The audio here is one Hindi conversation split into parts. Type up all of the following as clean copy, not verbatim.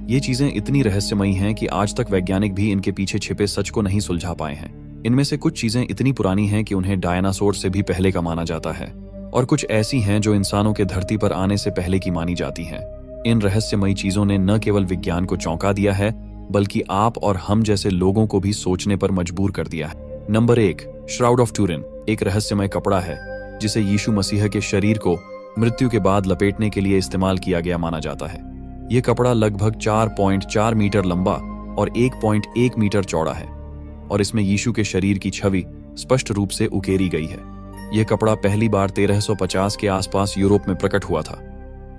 ये चीजें इतनी रहस्यमयी हैं कि आज तक वैज्ञानिक भी इनके पीछे छिपे सच को नहीं सुलझा पाए हैं। इनमें से कुछ चीजें इतनी पुरानी हैं कि उन्हें डायनासोर से भी पहले का माना जाता है, और कुछ ऐसी हैं जो इंसानों के धरती पर आने से पहले की मानी जाती हैं। इन रहस्यमयी चीजों ने न केवल विज्ञान को चौंका दिया है, बल्कि आप और हम जैसे लोगों को भी सोचने पर मजबूर कर दिया है। नंबर 1, श्राउड ऑफ टूरिन एक रहस्यमय कपड़ा है जिसे यीशु मसीह के शरीर को मृत्यु के बाद लपेटने के लिए इस्तेमाल किया गया माना जाता है। यह कपड़ा लगभग 4.4 मीटर लंबा और 1.1 मीटर चौड़ा है, और इसमें यीशु के शरीर की छवि स्पष्ट रूप से उकेरी गई है। यह कपड़ा पहली बार 1350 के आसपास यूरोप में प्रकट हुआ था,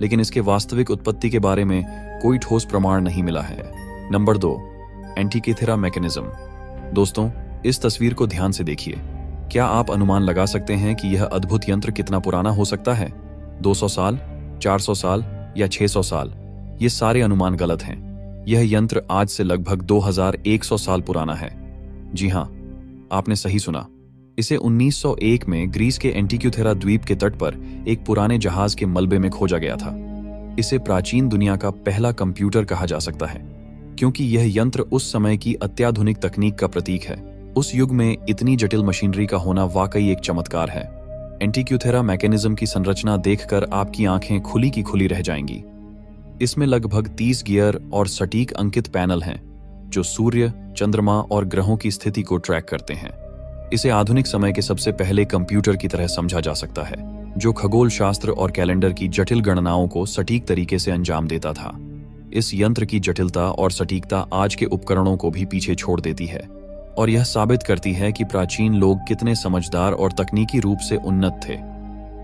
लेकिन इसके वास्तविक उत्पत्ति के बारे में कोई ठोस प्रमाण नहीं मिला है। Number 2, Antikythera mechanism. दोस्तों, इस तस्वीर को ध्यान से देखिए। क्या आप अनुमान लगा सकते हैं कि यह अद्भुत यंत्र कितना पुराना हो सकता है? 200 साल, 400 साल या 600 साल? ये सारे अनुमान गलत हैं। यह यंत्र आज से लगभग 2100 साल पुराना है। जी हां, आपने सही सुना। इसे 1901 में ग्रीस के एंटीक्यूथेरा द्वीप के तट पर एक पुराने जहाज के मलबे में खोजा गया था। इसे प्राचीन दुनिया का पहला कंप्यूटर कहा जा सकता है, क्योंकि यह यंत्र उस समय की अत्याधुनिक तकनीक का प्रतीक है। उस युग में इतनी जटिल मशीनरी का होना वाकई एक चमत्कार है। एंटीक्यूथेरा मैकेनिज्म की संरचना देखकर आपकी आंखें खुली की खुली रह जाएंगी। इसमें लगभग 30 गियर और सटीक अंकित पैनल हैं जो सूर्य, चंद्रमा और ग्रहों की स्थिति को ट्रैक करते हैं। इसे आधुनिक समय के सबसे पहले कंप्यूटर की तरह समझा जा सकता है, जो खगोल शास्त्र और कैलेंडर की जटिल गणनाओं को सटीक तरीके से अंजाम देता था। इस यंत्र की जटिलता और सटीकता आज के उपकरणों को भी पीछे छोड़ देती है, और यह साबित करती है कि प्राचीन लोग कितने समझदार और तकनीकी रूप से उन्नत थे।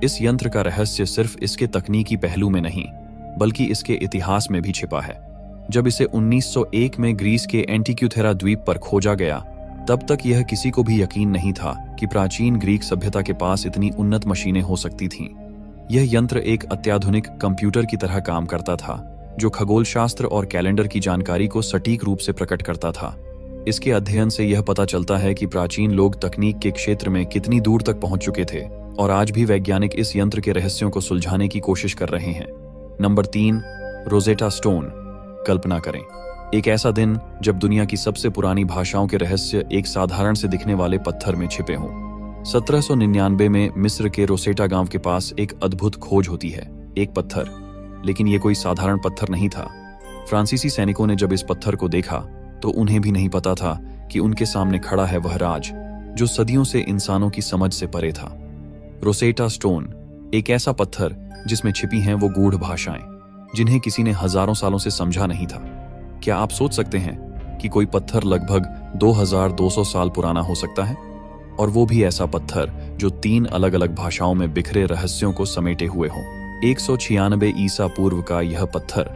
इस यंत्र का रहस्य सिर्फ इसके तकनीकी पहलू में नहीं, बल्कि इसके इतिहास में भी छिपा है। जब इसे 1901 में ग्रीस के एंटीक्यूथेरा द्वीप पर खोजा गया, तब तक यह किसी को भी यकीन नहीं था कि प्राचीन ग्रीक सभ्यता के पास इतनी उन्नत मशीनें हो सकती थीं। यह यंत्र एक अत्याधुनिक कंप्यूटर की तरह काम करता था, जो खगोल शास्त्र और कैलेंडर की जानकारी को सटीक रूप से प्रकट करता था। इसके अध्ययन से यह पता चलता है कि प्राचीन लोग तकनीक के क्षेत्र में कितनी दूर तक पहुंच चुके थे, और आज भी वैज्ञानिक इस यंत्र के रहस्यों को सुलझाने की कोशिश कर रहे हैं। Number 3, Rosetta stone. कल्पना करें, एक ऐसा दिन जब दुनिया की सबसे पुरानी भाषाओं के रहस्य एक साधारण से दिखने वाले पत्थर में छिपे हों। 1799 में मिस्र के रोसेटा गांव के पास एक अद्भुत खोज होती है, एक पत्थर। लेकिन यह कोई साधारण पत्थर नहीं था। फ्रांसीसी सैनिकों ने जब इस पत्थर को देखा तो उन्हें भी नहीं पता था कि उनके सामने खड़ा है वह राज जो सदियों से इंसानों की समझ से परे था। रोसेटा स्टोन एक ऐसा पत्थर जिसमें छिपी हैं वो गूढ़ भाषाएं, जिन्हें किसी ने हजारों सालों से समझा नहीं था। क्या आप सोच सकते हैं कि कोई पत्थर लगभग 2200 साल पुराना हो सकता है? और वो भी ऐसा पत्थर जो 3 अलग अलग भाषाओं में बिखरे रहस्यों को समेटे हुए हो। 196 ईसा पूर्व का यह पत्थर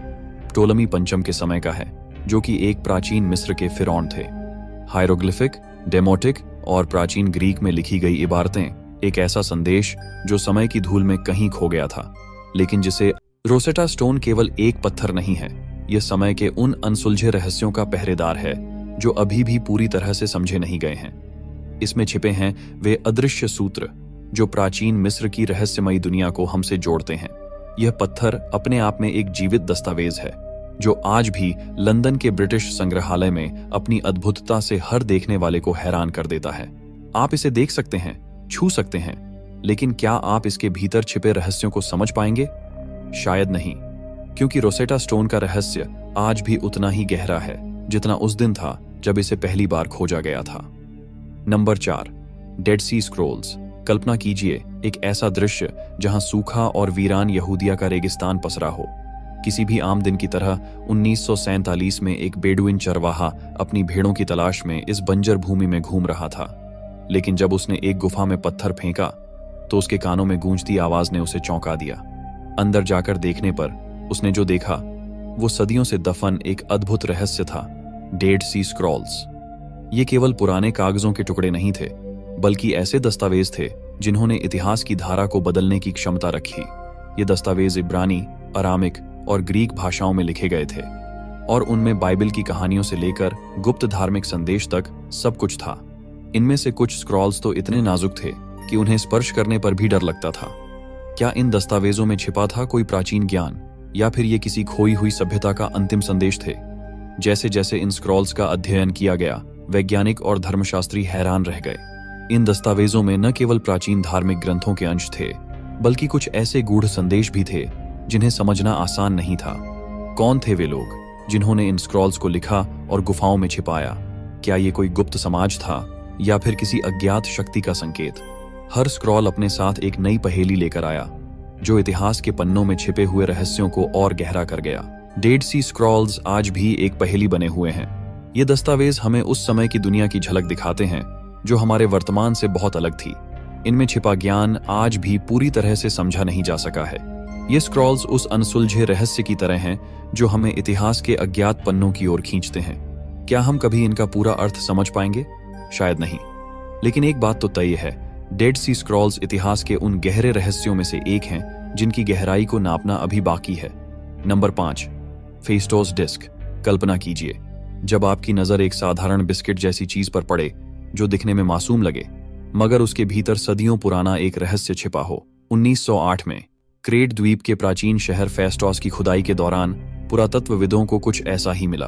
टोलमी पंचम के समय का है, जो कि एक प्राचीन मिस्र के फिरौन थे। हायरोग्लिफिक, डेमोटिक और प्राचीन ग्रीक में लिखी गई इबारतें एक ऐसा संदेश जो समय की धूल में कहीं खो गया था, लेकिन जिसे रोसेटा स्टोन केवल एक पत्थर नहीं है, यह समय के उन अनसुलझे रहस्यों का पहरेदार है जो अभी भी पूरी तरह से समझे नहीं गए हैं। इसमें छिपे हैं वे अदृश्य सूत्र जो प्राचीन मिस्र की रहस्यमयी दुनिया को हमसे जोड़ते हैं। यह पत्थर अपने आप में एक जीवित दस्तावेज है जो आज भी लंदन के ब्रिटिश संग्रहालय में अपनी अद्भुतता से हर देखने वाले को हैरान कर देता है। आप इसे देख सकते हैं, छू सकते हैं, लेकिन क्या आप इसके भीतर छिपे रहस्यों को समझ पाएंगे? शायद नहीं, क्योंकि रोसेटा स्टोन का रहस्य आज भी उतना ही गहरा है जितना उस दिन था जब इसे पहली बार खोजा गया था। नंबर 4, डेड सी स्क्रोल्स। कल्पना कीजिए एक ऐसा दृश्य जहां सूखा और वीरान यहूदिया का रेगिस्तान पसरा हो। किसी भी आम दिन की तरह 1947 में एक बेडुइन चरवाहा अपनी भेड़ों की तलाश में इस बंजर भूमि में घूम रहा था, लेकिन जब उसने एक गुफा में पत्थर फेंका तो उसके कानों में गूंजती आवाज ने उसे चौंका दिया। अंदर जाकर देखने पर उसने जो देखा वो सदियों से दफन एक अद्भुत रहस्य था, डेड सी स्क्रॉल्स। ये केवल पुराने कागजों के टुकड़े नहीं थे, बल्कि ऐसे दस्तावेज थे जिन्होंने इतिहास की धारा को बदलने की क्षमता रखी। ये दस्तावेज इब्रानी, अरामिक और ग्रीक भाषाओं में लिखे गए थे, और उनमें बाइबल की कहानियों से लेकर गुप्त धार्मिक संदेश तक सब कुछ था। इनमें से कुछ स्क्रॉल्स तो इतने नाजुक थे कि उन्हें स्पर्श करने पर भी डर लगता था। क्या इन दस्तावेजों में छिपा था कोई प्राचीन ज्ञान या फिर ये किसी खोई हुई सभ्यता का अंतिम संदेश थे? जैसे जैसे इन स्क्रॉल्स का अध्ययन किया गया, वैज्ञानिक और धर्मशास्त्री हैरान रह गए। इन दस्तावेजों में न केवल प्राचीन धार्मिक ग्रंथों के अंश थे, बल्कि कुछ ऐसे गूढ़ संदेश भी थे जिन्हें समझना आसान नहीं था। कौन थे वे लोग जिन्होंने इन स्क्रॉल्स को लिखा और गुफाओं में छिपाया? क्या ये कोई गुप्त समाज था या फिर किसी अज्ञात शक्ति का संकेत? हर स्क्रॉल अपने साथ एक नई पहेली लेकर आया, जो इतिहास के पन्नों में छिपे हुए रहस्यों को और गहरा कर गया। डेड सी स्क्रॉल्स आज भी एक पहेली बने हुए हैं। ये दस्तावेज हमें उस समय की दुनिया की झलक दिखाते हैं जो हमारे वर्तमान से बहुत अलग थी। इनमें छिपा ज्ञान आज भी पूरी तरह से समझा नहीं जा सका है। ये स्क्रॉल्स उस अनसुलझे रहस्य की तरह हैं जो हमें इतिहास के अज्ञात पन्नों की ओर खींचते हैं। क्या हम कभी इनका पूरा अर्थ समझ पाएंगे? शायद नहीं, लेकिन एक बात तो तय है, डेड सी स्क्रॉल्स इतिहास के उन गहरे रहस्यों में से एक हैं जिनकी गहराई को नापना अभी बाकी है। Number 5, फेस्टोस disc. कल्पना कीजिए, जब आपकी नजर एक साधारण बिस्किट जैसी चीज पर पड़े जो दिखने में मासूम लगे, मगर उसके भीतर सदियों पुराना एक रहस्य छिपा हो। 1908 में क्रेट द्वीप के प्राचीन शहर फेस्टोस की खुदाई के दौरान पुरातत्वविदों को कुछ ऐसा ही मिला।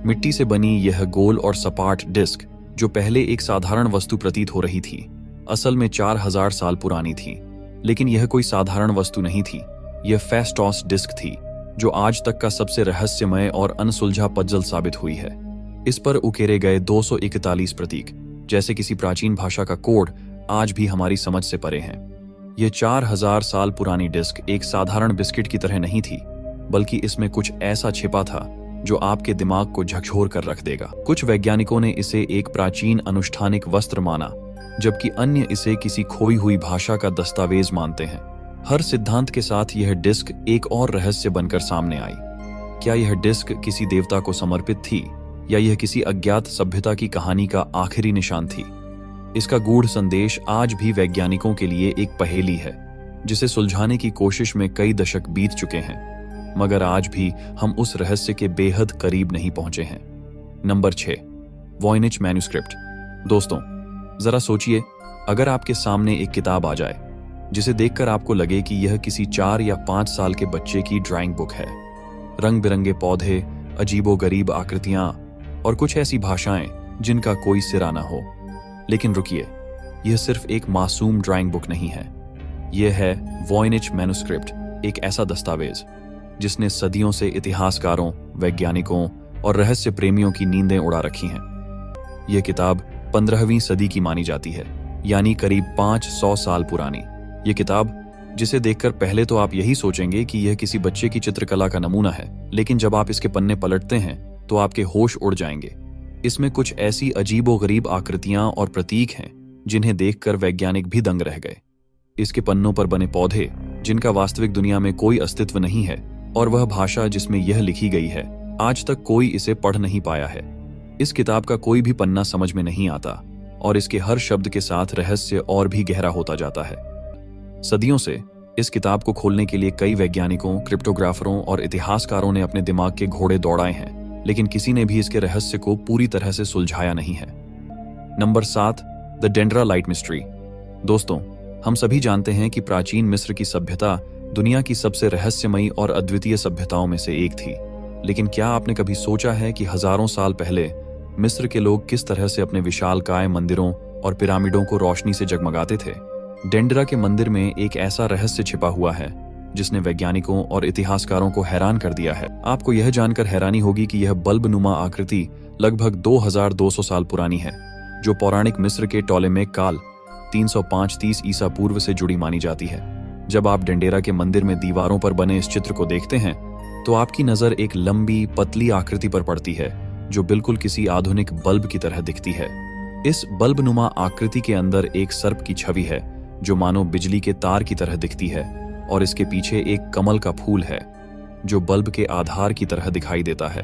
मिट्टी से बनी यह गोल और सपाट डिस्क, जो पहले एक साधारण वस्तु प्रतीत हो रही थी, असल में 4000 साल पुरानी थी। लेकिन यह कोई साधारण वस्तु नहीं थी, यह फेस्टोस डिस्क थी, जो आज तक का सबसे रहस्यमय और अनसुलझा पजल साबित हुई है। इस पर उकेरे गए 241 प्रतीक, जैसे किसी प्राचीन भाषा का कोड, आज भी हमारी समझ से परे हैं। यह 4000 साल पुरानी डिस्क एक साधारण बिस्किट की तरह नहीं थी, बल्कि इसमें कुछ ऐसा छिपा था जो आपके दिमाग को झकझोर कर रख देगा। कुछ वैज्ञानिकों ने इसे एक प्राचीन अनुष्ठानिक वस्त्र माना, जबकि अन्य इसे किसी खोई हुई भाषा का दस्तावेज मानते हैं। हर सिद्धांत के साथ यह डिस्क एक और रहस्य बनकर सामने आई। क्या यह डिस्क किसी देवता को समर्पित थी, या यह किसी अज्ञात सभ्यता की कहानी का आखिरी निशान थी? इसका गूढ़ संदेश आज भी वैज्ञानिकों के लिए एक पहेली है, जिसे सुलझाने की कोशिश में कई दशक बीत चुके हैं, मगर आज भी हम उस रहस्य के बेहद करीब नहीं पहुंचे हैं। Number 6, Voynich manuscript. दोस्तों, जरा सोचिए, अगर आपके सामने एक किताब आ जाए जिसे देखकर आपको लगे कि यह किसी 4 या 5 साल के बच्चे की ड्राइंग बुक है। रंग बिरंगे पौधे, अजीबोगरीब आकृतियां और कुछ ऐसी भाषाएं जिनका कोई सिरा ना हो। लेकिन रुकिए, यह सिर्फ एक मासूम ड्राइंग बुक नहीं है। यह है वॉयनिच मैन्युस्क्रिप्ट, एक ऐसा दस्तावेज जिसने सदियों से इतिहासकारों, वैज्ञानिकों और रहस्य प्रेमियों की नींदें उड़ा रखी हैं। यह किताब 15वीं सदी की मानी जाती है, यानी करीब 500 साल पुरानी। ये किताब, जिसे देखकर पहले तो आप यही सोचेंगे कि यह किसी बच्चे की चित्रकला का नमूना है, लेकिन जब आप इसके पन्ने पलटते हैं तो आपके होश उड़ जाएंगे। इसमें कुछ ऐसी अजीबोगरीब आकृतियां और प्रतीक हैं जिन्हें देखकर वैज्ञानिक भी दंग रह गए। इसके पन्नों पर बने पौधे, जिनका वास्तविक दुनिया में कोई अस्तित्व नहीं है, और वह भाषा जिसमें यह लिखी गई है, आज तक कोई इसे पढ़ नहीं पाया है। इस किताब का कोई भी पन्ना समझ में नहीं आता, और इसके हर शब्द के साथ रहस्य और भी गहरा होता जाता है। सदियों से इस किताब को खोलने के लिए कई वैज्ञानिकों, क्रिप्टोग्राफरों और इतिहासकारों ने अपने दिमाग के घोड़े दौड़ाए हैं, लेकिन किसी ने भी इसके रहस्य को पूरी तरह से सुलझाया नहीं है। Number 7, the Dendera light mystery. दोस्तों, हम सभी जानते हैं कि प्राचीन मिस्र की सभ्यता दुनिया की सबसे रहस्यमयी और अद्वितीय सभ्यताओं में से एक थी। लेकिन क्या आपने कभी सोचा है कि हजारों साल पहले मिस्र के लोग किस तरह से अपने विशालकाय मंदिरों और पिरामिडों को रोशनी से जगमगाते थे? डेंड्रा के मंदिर में एक ऐसा रहस्य छिपा हुआ है जिसने वैज्ञानिकों और इतिहासकारों को हैरान कर दिया है। आपको यह जानकर हैरानी होगी कि यह बल्बनुमा आकृति लगभग 2200 साल पुरानी है, जो पौराणिक मिस्र के टॉलेमेक काल 305-30 ईसा पूर्व से जुड़ी मानी जाती है। जब आप डेंडेरा के मंदिर में दीवारों पर बने इस चित्र को देखते हैं तो आपकी नजर एक लंबी पतली आकृति पर पड़ती है, जो बिल्कुल किसी आधुनिक बल्ब की तरह दिखती है। इस बल्बनुमा आकृति के अंदर एक सर्प की छवि है, जो मानो बिजली के तार की तरह दिखती है, और इसके पीछे एक कमल का फूल है जो बल्ब के आधार की तरह दिखाई देता है।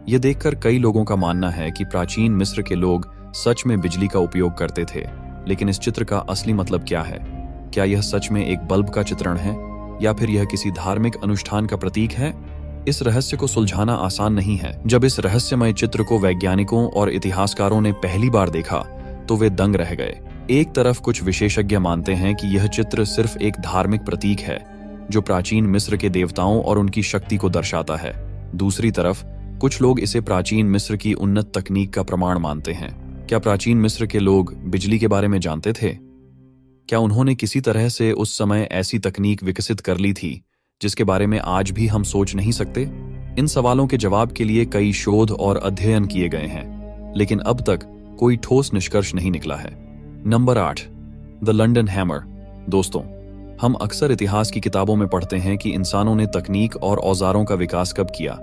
यह देखकर कई लोगों का मानना है कि प्राचीन मिस्र के लोग सच में बिजली का उपयोग करते थे। लेकिन इस चित्र का असली मतलब क्या है? क्या यह सच में एक बल्ब का चित्रण है, या फिर यह किसी धार्मिक अनुष्ठान का प्रतीक है? इस रहस्य को सुलझाना आसान नहीं है। जब इस रहस्यमय चित्र को वैज्ञानिकों और इतिहासकारों ने पहली बार देखा तो वे दंग रह गए। एक तरफ कुछ विशेषज्ञ मानते हैं कि यह चित्र सिर्फ एक धार्मिक प्रतीक है, जो प्राचीन मिस्र के देवताओं और उनकी शक्ति को दर्शाता है। दूसरी तरफ कुछ लोग इसे प्राचीन मिस्र की उन्नत तकनीक का प्रमाण मानते हैं। क्या प्राचीन मिस्र के लोग बिजली के बारे में जानते थे? क्या उन्होंने किसी तरह से उस समय ऐसी तकनीक विकसित कर ली थी जिसके बारे में आज भी हम सोच नहीं सकते? इन सवालों के जवाब के लिए कई शोध और अध्ययन किए गए हैं, लेकिन अब तक कोई ठोस निष्कर्ष नहीं निकला है। Number 8, the London hammer. दोस्तों, हम अक्सर इतिहास की किताबों में पढ़ते हैं कि इंसानों ने तकनीक और औजारों का विकास कब किया,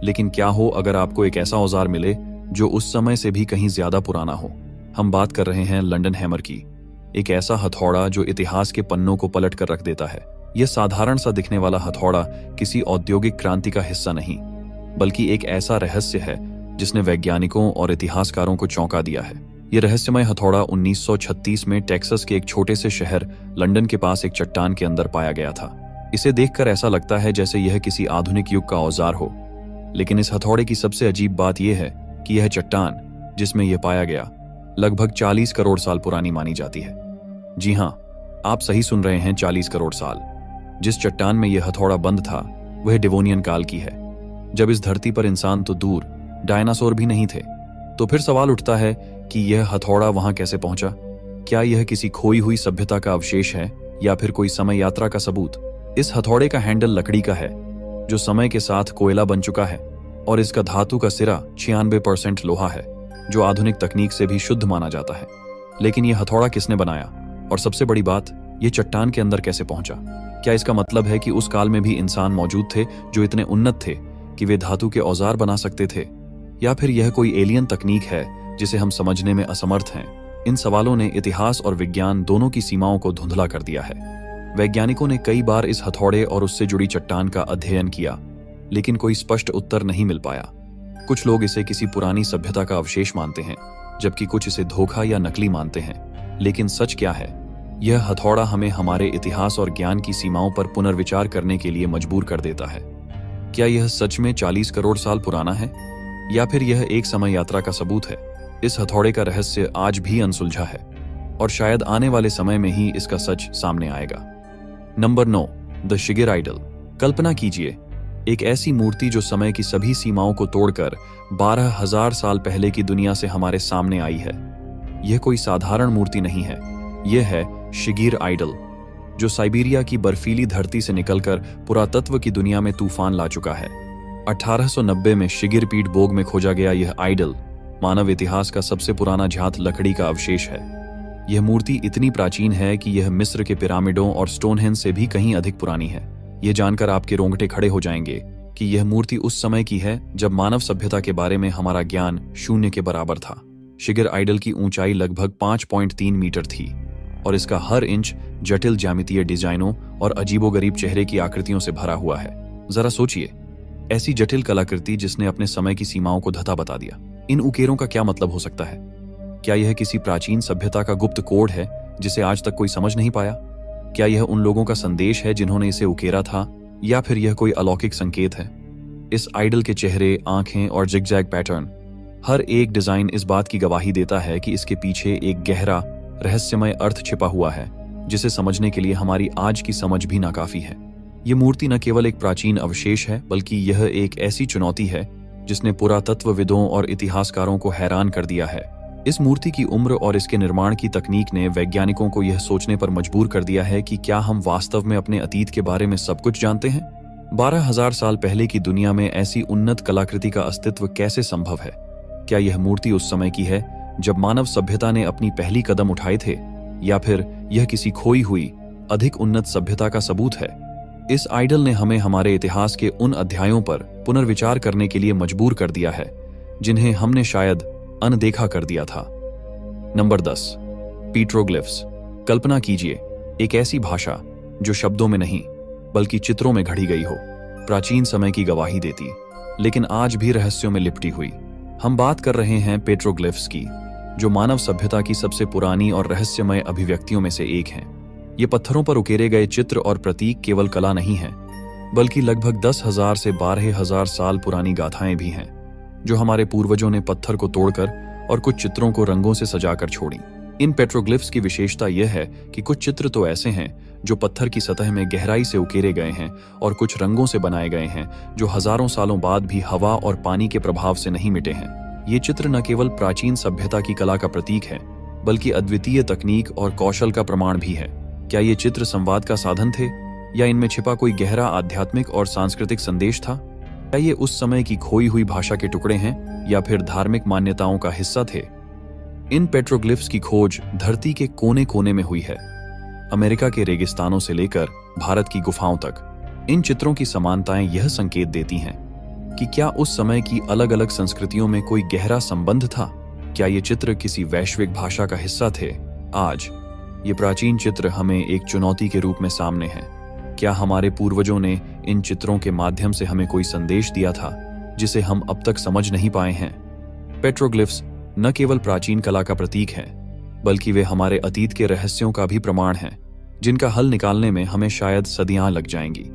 लेकिन क्या हो अगर आपको एक ऐसा औजार मिले जो उस समय से भी कहीं ज्यादा पुराना हो? हम बात कर रहे हैं लंदन हैमर की, एक ऐसा हथौड़ा जो इतिहास के पन्नों को पलट कर रख देता है। यह साधारण सा दिखने वाला हथौड़ा किसी औद्योगिक क्रांति का हिस्सा नहीं, बल्कि एक ऐसा रहस्य है जिसने वैज्ञानिकों और इतिहासकारों को चौंका दिया है। यह रहस्यमय हथौड़ा 1936 में टेक्सास के एक छोटे से शहर लंदन के पास एक चट्टान के अंदर पाया गया था। इसे देखकर ऐसा लगता है जैसे यह किसी आधुनिक युग का औजार हो, लेकिन इस हथौड़े की सबसे अजीब बात यह है कि यह चट्टान जिसमें यह पाया गया लगभग 40 करोड़ साल पुरानी मानी जाती है। जी हां, आप सही सुन रहे हैं, 40 करोड़ साल। जिस चट्टान में यह हथौड़ा बंद था वह डिवोनियन काल की है, जब इस धरती पर इंसान तो दूर, डायनासोर भी नहीं थे। तो फिर सवाल उठता है कि यह हथौड़ा वहां कैसे पहुंचा? क्या यह किसी खोई हुई सभ्यता का अवशेष है या फिर कोई समय यात्रा का सबूत? इस हथौड़े का हैंडल लकड़ी का है जो समय के साथ कोयला बन चुका है, और इसका धातु का सिरा 96% लोहा है जो आधुनिक तकनीक से भी शुद्ध माना जाता है। लेकिन यह हथौड़ा किसने बनाया? और सबसे बड़ी बात, यह चट्टान के अंदर कैसे पहुंचा? क्या इसका मतलब है कि उस काल में भी इंसान मौजूद थे जो इतने उन्नत थे कि वे धातु के औजार बना सकते थे? या फिर यह कोई एलियन तकनीक है जिसे हम समझने में असमर्थ हैं? इन सवालों ने इतिहास और विज्ञान दोनों की सीमाओं को धुंधला कर दिया है। वैज्ञानिकों ने कई बार इस हथौड़े और उससे जुड़ी चट्टान का अध्ययन किया, लेकिन कोई स्पष्ट उत्तर नहीं मिल पाया। कुछ लोग इसे किसी पुरानी सभ्यता का अवशेष मानते हैं, जबकि कुछ इसे धोखा या नकली मानते हैं। लेकिन सच क्या है? यह हथौड़ा हमें हमारे इतिहास और ज्ञान की सीमाओं पर पुनर्विचार करने के लिए मजबूर कर देता है। क्या यह सच में 40 करोड़ साल पुराना है, या फिर यह एक समय यात्रा का सबूत है? इस हथौड़े का रहस्य आज भी अनसुलझा है, और शायद आने वाले समय में ही इसका सच सामने आएगा। Number 9, the Shigir idol. कल्पना कीजिए, एक ऐसी मूर्ति जो समय की सभी सीमाओं को तोड़कर 12,000 साल पहले की दुनिया से हमारे सामने आई है। यह कोई साधारण मूर्ति नहीं है, यह है शिगिर आइडल, जो साइबेरिया की बर्फीली धरती से निकलकर पुरातत्व की दुनिया में तूफान ला चुका है। 1890 में शिगिर पीठ बोग में खोजा गया यह आइडल मानव इतिहास का सबसे पुराना झात लकड़ी का अवशेष है। यह मूर्ति इतनी प्राचीन है कि यह मिस्र के पिरामिडों और स्टोनहेंज से भी कहीं अधिक पुरानी है। यह जानकर आपके रोंगटे खड़े हो जाएंगे कि यह मूर्ति उस समय की है जब मानव सभ्यता के बारे में हमारा ज्ञान शून्य के बराबर था। शिगिर आइडल की ऊंचाई लगभग 5.3 मीटर थी, और इसका हर इंच जटिल ज्यामितीय डिजाइनों और अजीबोगरीब चेहरे की आकृतियों से भरा हुआ है। जरा सोचिए, ऐसी जटिल कलाकृति जिसने अपने समय की सीमाओं को धता बता दिया। इन उकेरों का क्या मतलब हो सकता है? क्या यह किसी प्राचीन सभ्यता का गुप्त कोड है जिसे आज तक कोई समझ नहीं पाया? क्या यह उन लोगों का संदेश है जिन्होंने इसे उकेरा था, या फिर यह कोई अलौकिक संकेत है? इस आइडल के चेहरे, आंखें और जिगजैग पैटर्न, हर एक डिजाइन इस बात की गवाही देता है कि इसके पीछे एक गहरा रहस्यमय अर्थ छिपा हुआ है जिसे समझने के लिए हमारी आज की समझ भी नाकाफी है। यह मूर्ति न केवल एक प्राचीन अवशेष है, बल्कि यह एक ऐसी चुनौती है जिसने पुरातत्वविदों और इतिहासकारों को हैरान कर दिया है। इस मूर्ति की उम्र और इसके निर्माण की तकनीक ने वैज्ञानिकों को यह सोचने पर मजबूर कर दिया है कि क्या हम वास्तव में अपने अतीत के बारे में सब कुछ जानते हैं? 12,000 साल पहले की दुनिया में ऐसी उन्नत कलाकृति का अस्तित्व कैसे संभव है? क्या यह मूर्ति उस समय की है जब मानव सभ्यता ने अपनी पहली कदम उठाए थे, या फिर यह किसी खोई हुई अधिक उन्नत सभ्यता का सबूत है? इस आइडल ने हमें हमारे इतिहास के उन अध्यायों पर पुनर्विचार करने के लिए मजबूर कर दिया है जिन्हें हमने शायद अनदेखा कर दिया था। Number 10, petroglyphs. कल्पना कीजिए, एक ऐसी भाषा जो शब्दों में नहीं बल्कि चित्रों में घड़ी गई हो, प्राचीन समय की गवाही देती, लेकिन आज भी रहस्यों में लिपटी हुई। हम बात कर रहे हैं पेट्रोग्लिफ्स की, जो मानव सभ्यता की सबसे पुरानी और रहस्यमय अभिव्यक्तियों में से एक हैं। ये पत्थरों पर उकेरे गए चित्र और प्रतीक केवल कला नहीं हैं, बल्कि लगभग 10,000 से 12,000 साल पुरानी गाथाएं भी हैं, जो हमारे पूर्वजों ने पत्थर को तोड़कर और कुछ चित्रों को रंगों से सजाकर छोड़ी। इन पेट्रोग्लिफ्स की विशेषता यह है कि कुछ चित्र तो ऐसे हैं जो पत्थर की सतह में गहराई से उकेरे गए हैं और कुछ रंगों से बनाए गए हैं जो हजारों सालों बाद भी हवा और पानी के प्रभाव से नहीं मिटे हैं। ये चित्र न केवल प्राचीन सभ्यता की कला का प्रतीक है, बल्कि अद्वितीय तकनीक और कौशल का प्रमाण भी है। क्या ये चित्र संवाद का साधन थे, या इनमें छिपा कोई गहरा आध्यात्मिक और सांस्कृतिक संदेश था? क्या ये उस समय की खोई हुई भाषा के टुकड़े हैं, या फिर धार्मिक मान्यताओं का हिस्सा थे? इन पेट्रोग्लिफ्स की खोज धरती के कोने कोने में हुई है, अमेरिका के रेगिस्तानों से लेकर भारत की गुफाओं तक। इन चित्रों की समानताएं यह संकेत देती हैं कि क्या उस समय की अलग अलग संस्कृतियों में कोई गहरा संबंध था? क्या ये चित्र किसी वैश्विक भाषा का हिस्सा थे? आज ये प्राचीन चित्र हमें एक चुनौती के रूप में सामने हैं। क्या हमारे पूर्वजों ने इन चित्रों के माध्यम से हमें कोई संदेश दिया था जिसे हम अब तक समझ नहीं पाए हैं? पेट्रोग्लिफ्स न केवल प्राचीन कला का प्रतीक हैं, बल्कि वे हमारे अतीत के रहस्यों का भी प्रमाण हैं, जिनका हल निकालने में हमें शायद सदियां लग जाएंगी।